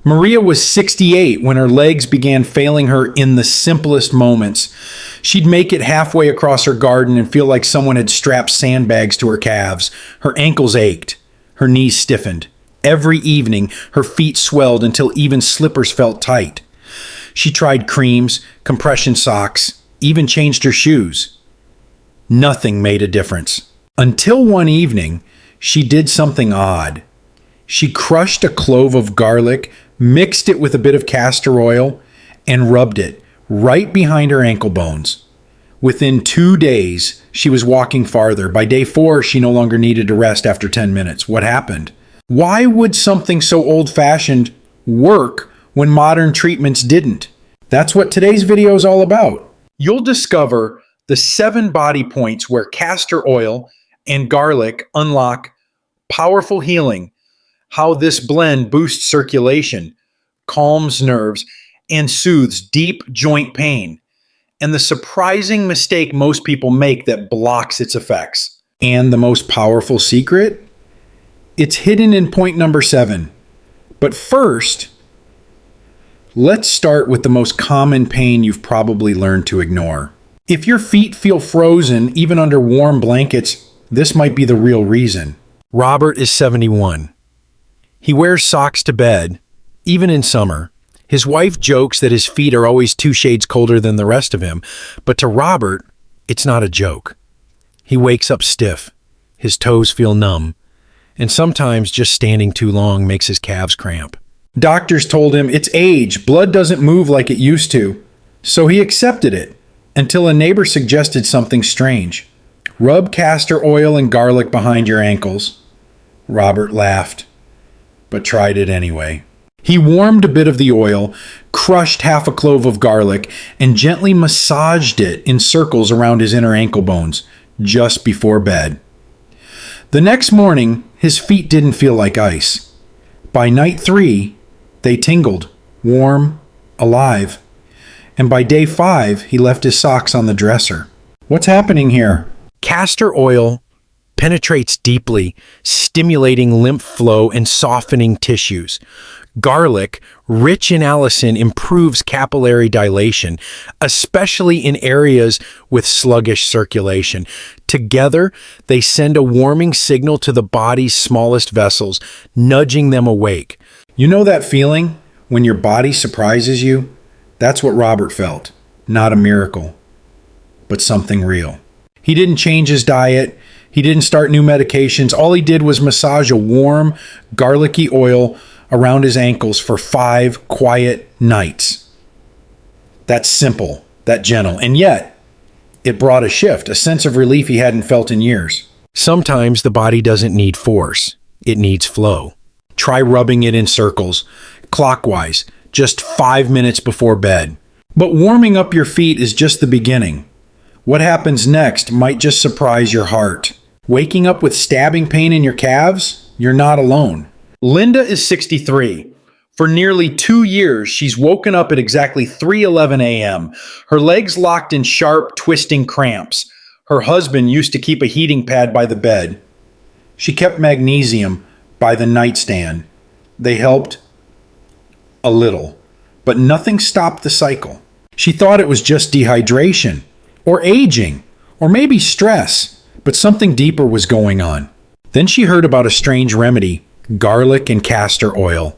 Maria was 68 when her legs began failing her in the simplest moments. She'd make it halfway across her garden and feel like someone had strapped sandbags to her calves. Her ankles ached. Her knees stiffened. Every evening, her feet swelled until even slippers felt tight. She tried creams, compression socks, even changed her shoes. Nothing made a difference. Until one evening, she did something odd. She crushed a clove of garlic, mixed it with a bit of castor oil, and rubbed it right behind her ankle bones. Within 2 days, she was walking farther. By day 4, she no longer needed to rest after 10 minutes. What happened? Why would something so old-fashioned work when modern treatments didn't? That's what today's video is all about. You'll discover the 7 body points where castor oil and garlic unlock powerful healing, how this blend boosts circulation, calms nerves, and soothes deep joint pain, and the surprising mistake most people make that blocks its effects. And the most powerful secret? It's hidden in point number 7. But first, let's start with the most common pain you've probably learned to ignore. If your feet feel frozen, even under warm blankets, this might be the real reason. Robert is 71. He wears socks to bed, even in summer. His wife jokes that his feet are always 2 shades colder than the rest of him, but to Robert, it's not a joke. He wakes up stiff, his toes feel numb, and sometimes just standing too long makes his calves cramp. Doctors told him it's age, blood doesn't move like it used to, so he accepted it until a neighbor suggested something strange. Rub castor oil and garlic behind your ankles. Robert laughed, but tried it anyway. He warmed a bit of the oil, crushed half a clove of garlic, and gently massaged it in circles around his inner ankle bones just before bed. The next morning, his feet didn't feel like ice. By night 3, they tingled, warm, alive. And by day 5, he left his socks on the dresser. What's happening here? Castor oil penetrates deeply, stimulating lymph flow and softening tissues. Garlic, rich in allicin, improves capillary dilation, especially in areas with sluggish circulation. Together, they send a warming signal to the body's smallest vessels, nudging them awake. You know that feeling when your body surprises you? That's what Robert felt. Not a miracle, but something real. He didn't change his diet. He didn't start new medications. All he did was massage a warm, garlicky oil around his ankles for 5 quiet nights. That's simple, that gentle, and yet it brought a shift, a sense of relief he hadn't felt in years. Sometimes the body doesn't need force, it needs flow. Try rubbing it in circles, clockwise, just 5 minutes before bed. But warming up your feet is just the beginning. What happens next might just surprise your heart. Waking up with stabbing pain in your calves? You're not alone. Linda is 63. For nearly 2 years, she's woken up at exactly 3:11 a.m., her legs locked in sharp, twisting cramps. Her husband used to keep a heating pad by the bed. She kept magnesium by the nightstand. They helped a little, but nothing stopped the cycle. She thought it was just dehydration, or aging, or maybe stress, but something deeper was going on. Then she heard about a strange remedy, garlic and castor oil,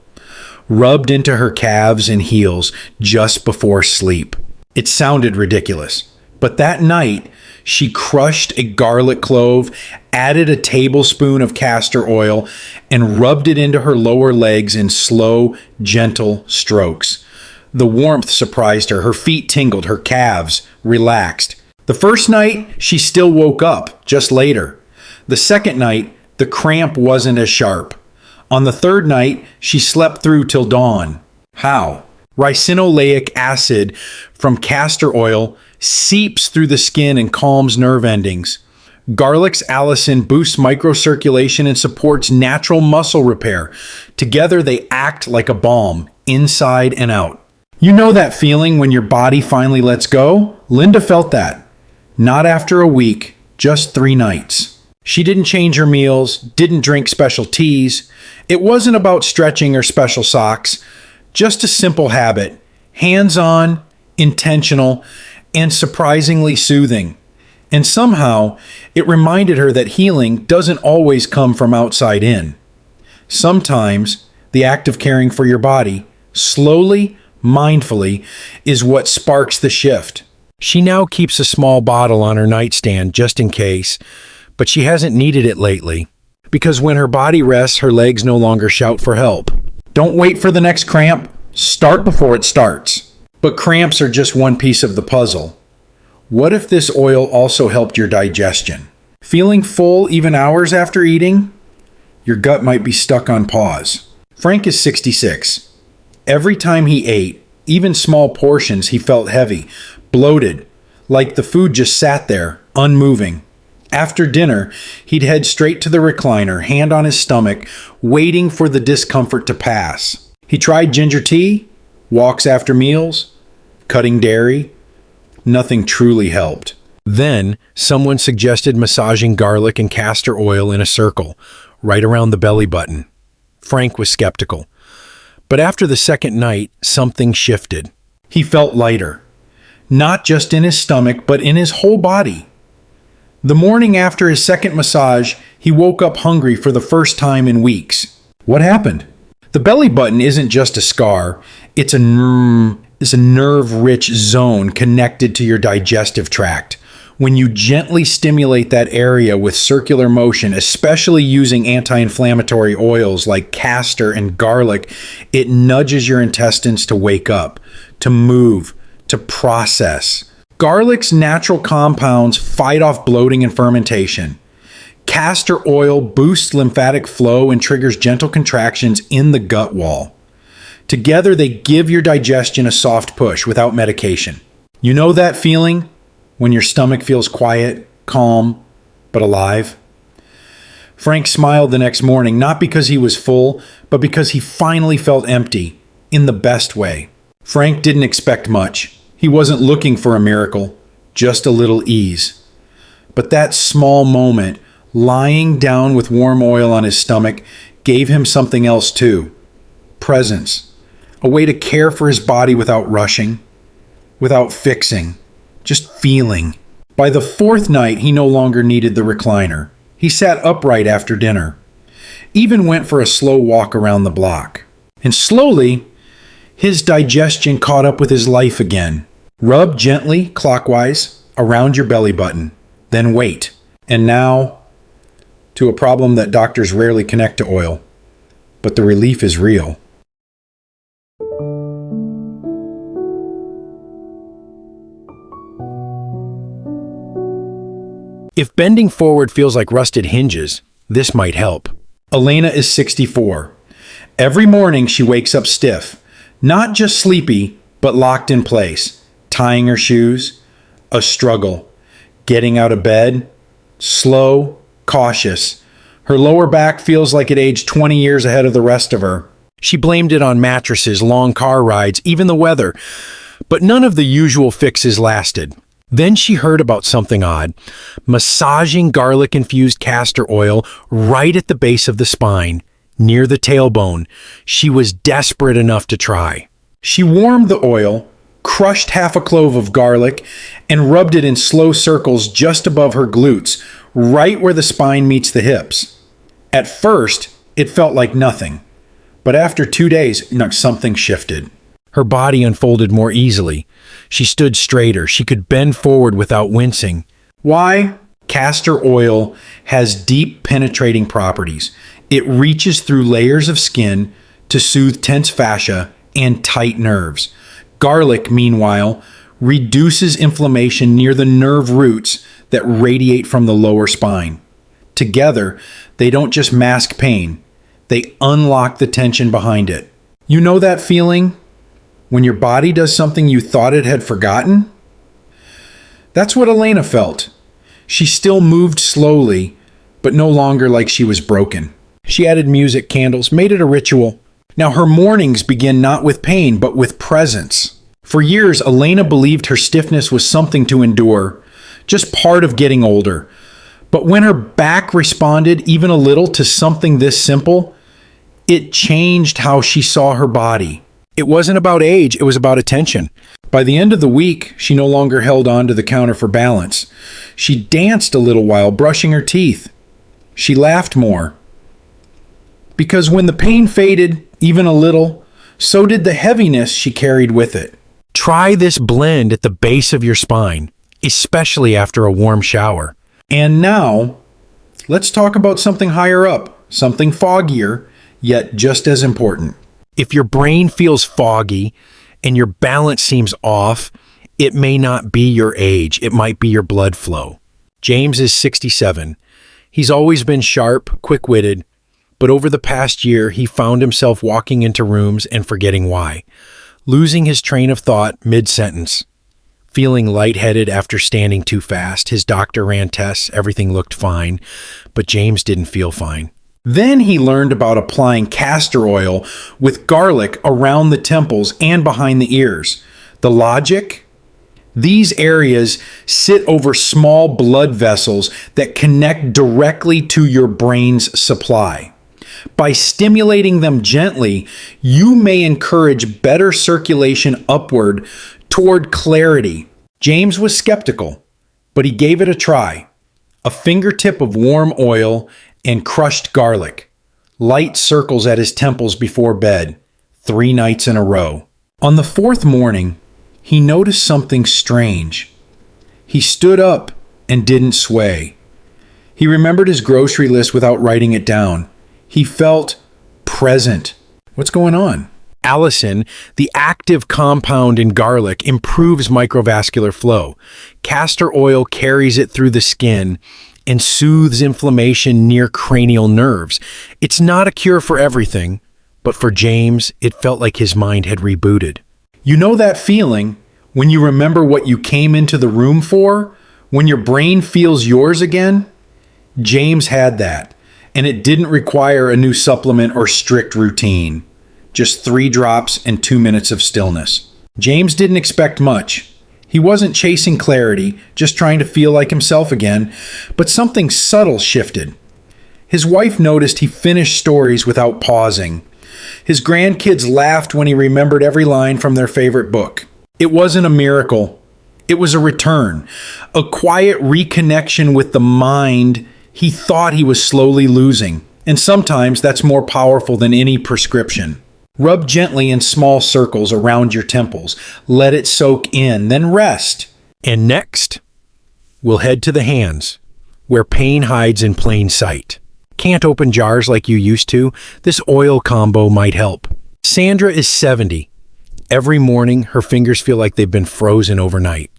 rubbed into her calves and heels just before sleep. It sounded ridiculous, but that night she crushed a garlic clove, added a tablespoon of castor oil, and rubbed it into her lower legs in slow, gentle strokes. The warmth surprised her. Her feet tingled, her calves relaxed. The first night, she still woke up, just later. The second night, the cramp wasn't as sharp. On the third night, she slept through till dawn. How? Ricinoleic acid from castor oil seeps through the skin and calms nerve endings. Garlic's allicin boosts microcirculation and supports natural muscle repair. Together, they act like a balm, inside and out. You know that feeling when your body finally lets go? Linda felt that. Not after a week, just 3 nights. She didn't change her meals, didn't drink special teas. It wasn't about stretching or special socks, Just a simple habit, hands-on, intentional, and surprisingly soothing. And somehow, it reminded her that healing doesn't always come from outside in. Sometimes, the act of caring for your body, slowly, mindfully, is what sparks the shift. She now keeps a small bottle on her nightstand just in case, but she hasn't needed it lately. Because when her body rests, her legs no longer shout for help. Don't wait for the next cramp. Start before it starts. But cramps are just one piece of the puzzle. What if this oil also helped your digestion? Feeling full even hours after eating? Your gut might be stuck on pause. Frank is 66. Every time he ate, even small portions, he felt heavy, bloated, like the food just sat there, unmoving. After dinner, he'd head straight to the recliner, hand on his stomach, waiting for the discomfort to pass. He tried ginger tea, walks after meals, cutting dairy. Nothing truly helped. Then, someone suggested massaging garlic and castor oil in a circle, right around the belly button. Frank was skeptical. But after the second night, something shifted. He felt lighter. Not just in his stomach, but in his whole body. The morning after his second massage, he woke up hungry for the first time in weeks. What happened? The belly button isn't just a scar, it's a nerve-rich zone connected to your digestive tract. When you gently stimulate that area with circular motion, especially using anti-inflammatory oils like castor and garlic, it nudges your intestines to wake up, to move, to process. Garlic's natural compounds fight off bloating and fermentation. Castor oil boosts lymphatic flow and triggers gentle contractions in the gut wall. Together, they give your digestion a soft push without medication. You know that feeling when your stomach feels quiet, calm, but alive? Frank smiled the next morning, not because he was full, but because he finally felt empty, in the best way. Frank didn't expect much. He wasn't looking for a miracle, just a little ease. But that small moment, lying down with warm oil on his stomach, gave him something else too. Presence. A way to care for his body without rushing, without fixing, just feeling. By the fourth night, he no longer needed the recliner. He sat upright after dinner, even went for a slow walk around the block. And slowly, his digestion caught up with his life again. Rub gently, clockwise, around your belly button, then wait. And now, to a problem that doctors rarely connect to oil, but the relief is real. If bending forward feels like rusted hinges, this might help. Elena is 64. Every morning she wakes up stiff, not just sleepy, but locked in place. Tying her shoes, a struggle. Getting out of bed, slow, cautious. Her lower back feels like it aged 20 years ahead of the rest of her. She blamed it on mattresses, long car rides, even the weather. But none of the usual fixes lasted. Then she heard about something odd, massaging garlic-infused castor oil right at the base of the spine, near the tailbone. She was desperate enough to try. She warmed the oil, crushed half a clove of garlic, and rubbed it in slow circles just above her glutes, right where the spine meets the hips. At first, it felt like nothing, but after 2 days, something shifted. Her body unfolded more easily. She stood straighter. She could bend forward without wincing. Why? Castor oil has deep penetrating properties. It reaches through layers of skin to soothe tense fascia and tight nerves. Garlic, meanwhile, reduces inflammation near the nerve roots that radiate from the lower spine. Together, they don't just mask pain, they unlock the tension behind it. You know that feeling? When your body does something you thought it had forgotten? That's what Elena felt. She still moved slowly, but no longer like she was broken. She added music, candles, made it a ritual. Now her mornings begin not with pain, but with presence. For years, Elena believed her stiffness was something to endure, just part of getting older. But when her back responded even a little to something this simple, it changed how she saw her body. It wasn't about age, it was about attention. By the end of the week, she no longer held on to the counter for balance. She danced a little while, brushing her teeth. She laughed more. Because when the pain faded, even a little, so did the heaviness she carried with it. Try this blend at the base of your spine, especially after a warm shower. And now, let's talk about something higher up, something foggier, yet just as important. If your brain feels foggy and your balance seems off, it may not be your age, it might be your blood flow. James is 67. He's always been sharp, quick-witted, but over the past year, he found himself walking into rooms and forgetting why, losing his train of thought mid-sentence. Feeling lightheaded after standing too fast, his doctor ran tests, everything looked fine, but James didn't feel fine. Then he learned about applying castor oil with garlic around the temples and behind the ears. The logic? These areas sit over small blood vessels that connect directly to your brain's supply. By stimulating them gently, you may encourage better circulation upward toward clarity. James was skeptical, but he gave it a try. A fingertip of warm oil and crushed garlic. Light circles at his temples before bed, 3 nights in a row. On the 4th morning, he noticed something strange. He stood up and didn't sway. He remembered his grocery list without writing it down. He felt present. What's going on? Allicin, the active compound in garlic, improves microvascular flow. Castor oil carries it through the skin and soothes inflammation near cranial nerves. It's not a cure for everything, but for James, it felt like his mind had rebooted. You know that feeling when you remember what you came into the room for? When your brain feels yours again? James had that, and it didn't require a new supplement or strict routine. Just 3 drops and 2 minutes of stillness. James didn't expect much. He wasn't chasing clarity, just trying to feel like himself again, but something subtle shifted. His wife noticed he finished stories without pausing. His grandkids laughed when he remembered every line from their favorite book. It wasn't a miracle. It was a return, a quiet reconnection with the mind he thought he was slowly losing. And sometimes that's more powerful than any prescription. Rub gently in small circles around your temples. Let it soak in, then rest. And next, we'll head to the hands, where pain hides in plain sight. Can't open jars like you used to? This oil combo might help. Sandra is 70. Every morning, her fingers feel like they've been frozen overnight.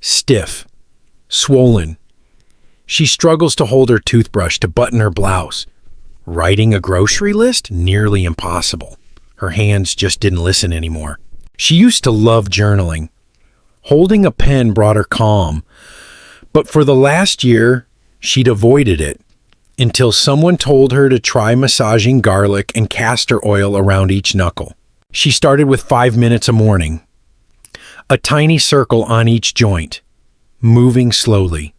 Stiff. Swollen. She struggles to hold her toothbrush, to button her blouse. Writing a grocery list? Nearly impossible. Her hands just didn't listen anymore. She used to love journaling. Holding a pen brought her calm. But for the last year, she'd avoided it until someone told her to try massaging garlic and castor oil around each knuckle. She started with 5 minutes a morning. A tiny circle on each joint, moving slowly,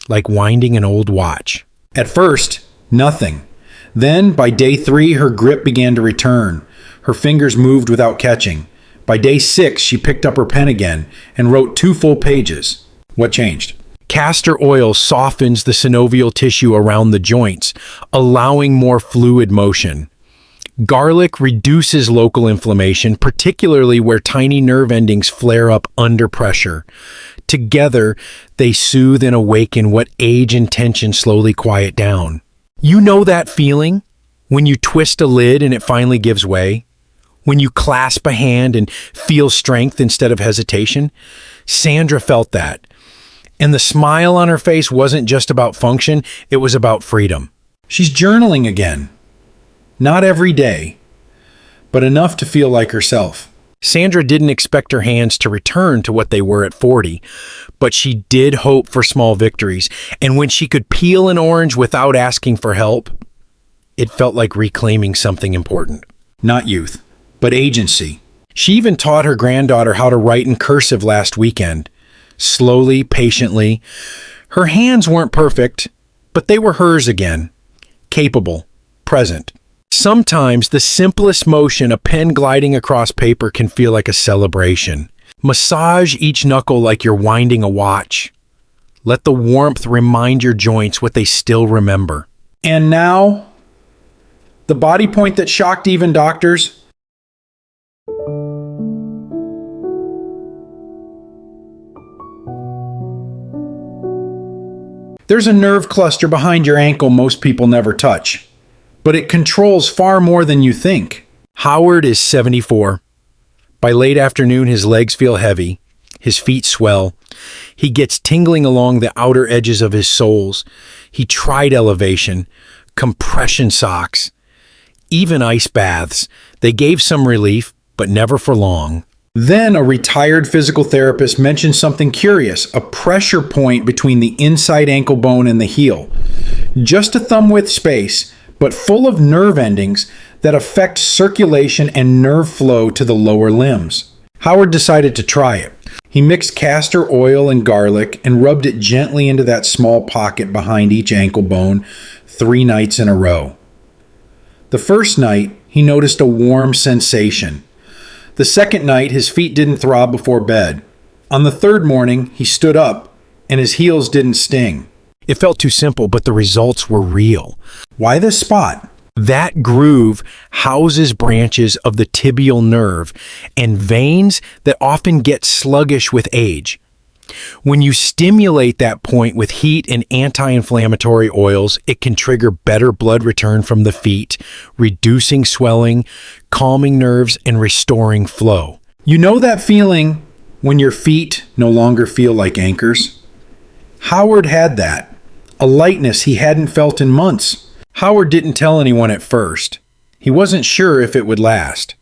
like winding an old watch. At first, nothing. Then, by day 3, her grip began to return. Her fingers moved without catching. By day 6, she picked up her pen again and wrote 2 full pages. What changed? Castor oil softens the synovial tissue around the joints, allowing more fluid motion. Garlic reduces local inflammation, particularly where tiny nerve endings flare up under pressure. Together, they soothe and awaken what age and tension slowly quiet down. You know that feeling? When you twist a lid and it finally gives way? When you clasp a hand and feel strength instead of hesitation? Sandra felt that. And the smile on her face wasn't just about function, it was about freedom. She's journaling again. Not every day, but enough to feel like herself. Sandra didn't expect her hands to return to what they were at 40, but she did hope for small victories. And when she could peel an orange without asking for help, it felt like reclaiming something important. Not youth, but agency. She even taught her granddaughter how to write in cursive last weekend. Slowly, patiently. Her hands weren't perfect, but they were hers again. Capable, present. Sometimes the simplest motion, a pen gliding across paper, can feel like a celebration. Massage each knuckle like you're winding a watch. Let the warmth remind your joints what they still remember. And now, the body point that shocked even doctors. There's a nerve cluster behind your ankle most people never touch, but it controls far more than you think. Howard is 74. By late afternoon, his legs feel heavy, his feet swell. He gets tingling along the outer edges of his soles. He tried elevation, compression socks, even ice baths. They gave some relief, but never for long. Then a retired physical therapist mentioned something curious, a pressure point between the inside ankle bone and the heel. Just a thumb width space, but full of nerve endings that affect circulation and nerve flow to the lower limbs. Howard decided to try it. He mixed castor oil and garlic and rubbed it gently into that small pocket behind each ankle bone 3 nights in a row. The first night, he noticed a warm sensation. The second night, his feet didn't throb before bed. On the third morning, he stood up and his heels didn't sting. It felt too simple, but the results were real. Why this spot? That groove houses branches of the tibial nerve and veins that often get sluggish with age. When you stimulate that point with heat and anti-inflammatory oils, it can trigger better blood return from the feet, reducing swelling, calming nerves, and restoring flow. You know that feeling when your feet no longer feel like anchors? Howard had that, a lightness he hadn't felt in months. Howard didn't tell anyone at first. He wasn't sure if it would last.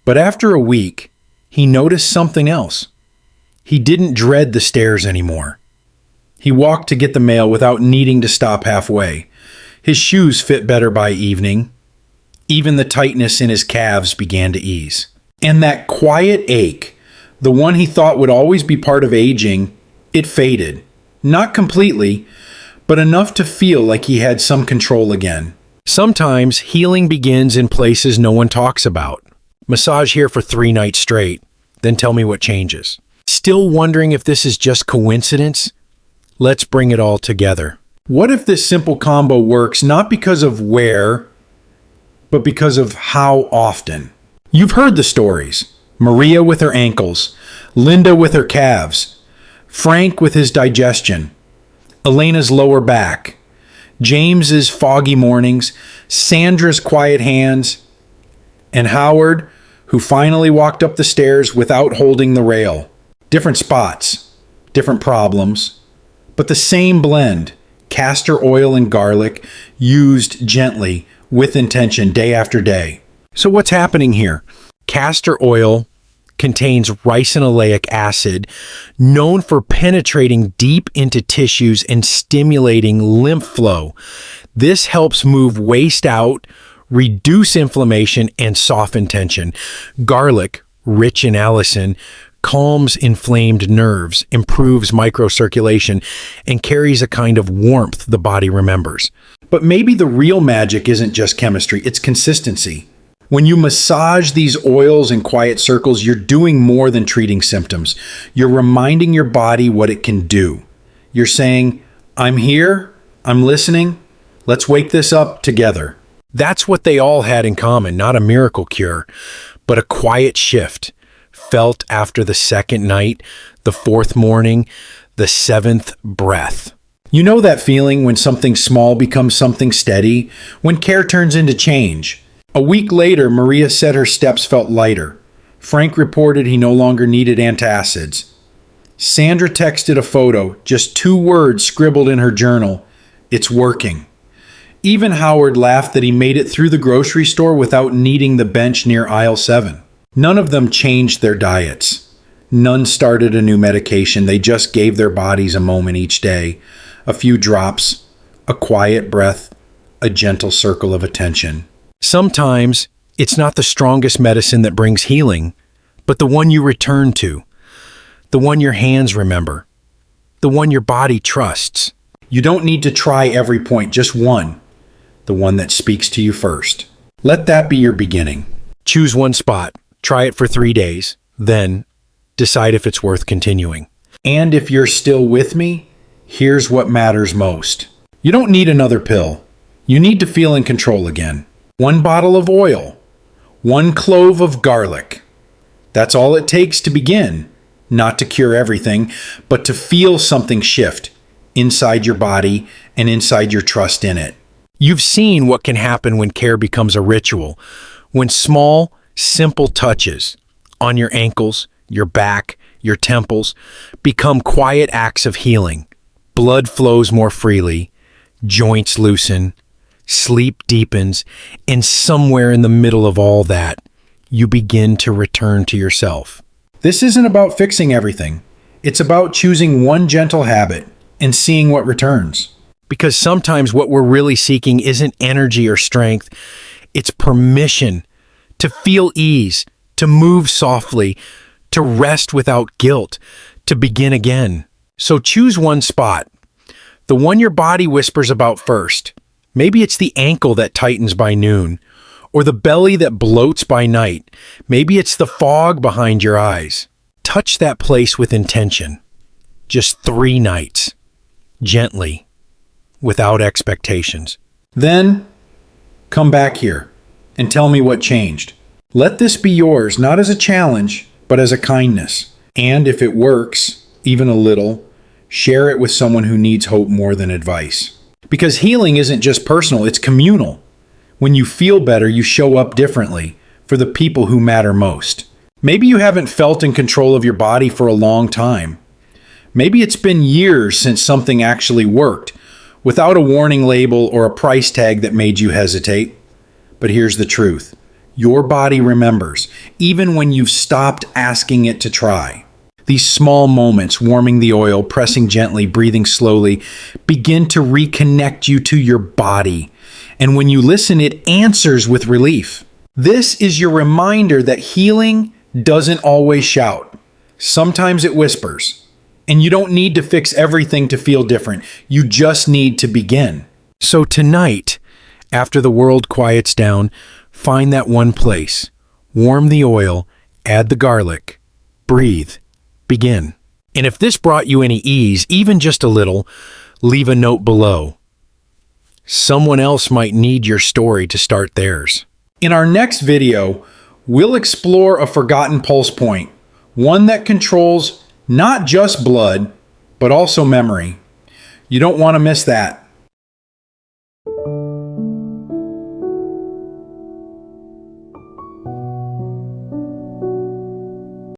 But after a week, he noticed something else. He didn't dread the stairs anymore. He walked to get the mail without needing to stop halfway. His shoes fit better by evening. Even the tightness in his calves began to ease. And that quiet ache, the one he thought would always be part of aging, it faded. Not completely, but enough to feel like he had some control again. Sometimes healing begins in places no one talks about. Massage here for 3 nights straight, then tell me what changes. Still wondering if this is just coincidence? Let's bring it all together. What if this simple combo works not because of where, but because of how often? You've heard the stories. Maria with her ankles, Linda with her calves, Frank with his digestion, Elena's lower back, James's foggy mornings, Sandra's quiet hands, and Howard, who finally walked up the stairs without holding the rail. Different spots, different problems, but the same blend, castor oil and garlic, used gently with intention day after day. So what's happening here? Castor oil contains ricinoleic acid, known for penetrating deep into tissues and stimulating lymph flow. This helps move waste out, reduce inflammation, and soften tension. Garlic, rich in allicin, calms inflamed nerves, improves microcirculation, and carries a kind of warmth the body remembers. But maybe the real magic isn't just chemistry, it's consistency. When you massage these oils in quiet circles, you're doing more than treating symptoms. You're reminding your body what it can do. You're saying, I'm here, I'm listening, let's wake this up together. That's what they all had in common, not a miracle cure, but a quiet shift. Felt after the second night, the fourth morning, the seventh breath. You know that feeling when something small becomes something steady, when care turns into change. A week later, Maria said her steps felt lighter. Frank reported he no longer needed antacids. Sandra texted a photo, just 2 words scribbled in her journal. It's working. Even Howard laughed that he made it through the grocery store without needing the bench near aisle 7. None of them changed their diets. None started a new medication. They just gave their bodies a moment each day. A few drops, a quiet breath, a gentle circle of attention. Sometimes it's not the strongest medicine that brings healing, but the one you return to, the one your hands remember, the one your body trusts. You don't need to try every point, just one, the one that speaks to you first. Let that be your beginning. Choose one spot, try it for 3 days, then decide if it's worth continuing. And if you're still with me, here's what matters most. You don't need another pill. You need to feel in control again. 1 bottle of oil, 1 clove of garlic. That's all it takes to begin, not to cure everything, but to feel something shift inside your body and inside your trust in it. You've seen what can happen when care becomes a ritual, when small, simple touches on your ankles, your back, your temples become quiet acts of healing. Blood flows more freely, joints loosen, sleep deepens, and somewhere in the middle of all that, you begin to return to yourself. This isn't about fixing everything. It's about choosing one gentle habit and seeing what returns. Because sometimes what we're really seeking isn't energy or strength, it's permission to feel ease, to move softly, to rest without guilt, to begin again. So choose one spot, the one your body whispers about first. Maybe it's the ankle that tightens by noon, or the belly that bloats by night. Maybe it's the fog behind your eyes. Touch that place with intention. Just 3 nights, gently, without expectations. Then, come back here and tell me what changed. Let this be yours, not as a challenge, but as a kindness. And if it works, even a little, share it with someone who needs hope more than advice. Because healing isn't just personal, it's communal. When you feel better, you show up differently for the people who matter most. Maybe you haven't felt in control of your body for a long time. Maybe it's been years since something actually worked, without a warning label or a price tag that made you hesitate. But here's the truth. Your body remembers, even when you've stopped asking it to try. These small moments, warming the oil, pressing gently, breathing slowly, begin to reconnect you to your body. And when you listen, it answers with relief. This is your reminder that healing doesn't always shout. Sometimes it whispers. And you don't need to fix everything to feel different. You just need to begin. So tonight, after the world quiets down, find that one place. Warm the oil, add the garlic, breathe, begin. And if this brought you any ease, even just a little, leave a note below. Someone else might need your story to start theirs. In our next video, we'll explore a forgotten pulse point, one that controls not just blood, but also memory. You don't want to miss that.